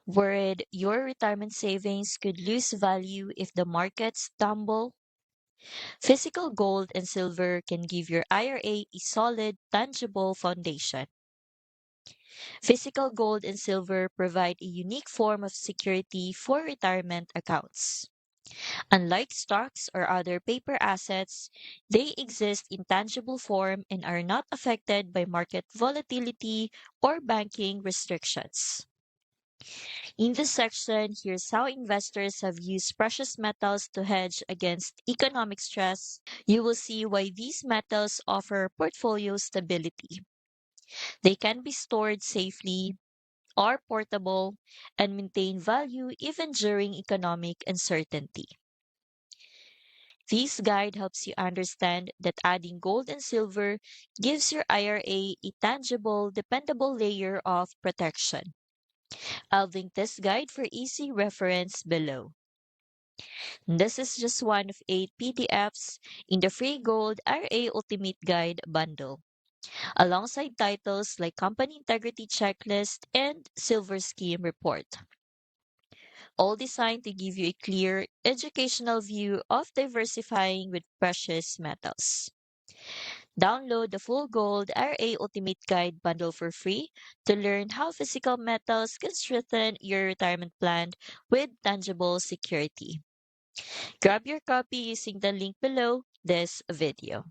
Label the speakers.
Speaker 1: Worried your retirement savings could lose value if the markets tumble? Physical gold and silver can give your IRA a solid, tangible foundation. Physical gold and silver provide a unique form of security for retirement accounts. Unlike stocks or other paper assets, they exist in tangible form and are not affected by market volatility or banking restrictions. In this section, here's how investors have used precious metals to hedge against economic stress. You will see why these metals offer portfolio stability. They can be stored safely, are portable, and maintain value even during economic uncertainty. This guide helps you understand that adding gold and silver gives your IRA a tangible, dependable layer of protection. I'll link this guide for easy reference below. This is just one of 8 PDFs in the free Gold IRA Ultimate Guide bundle, alongside titles like Company Integrity Checklist and Silver Scheme Report, all designed to give you a clear, educational view of diversifying with precious metals. Download the full Gold IRA Ultimate Guide bundle for free to learn how physical metals can strengthen your retirement plan with tangible security. Grab your copy using the link below this video.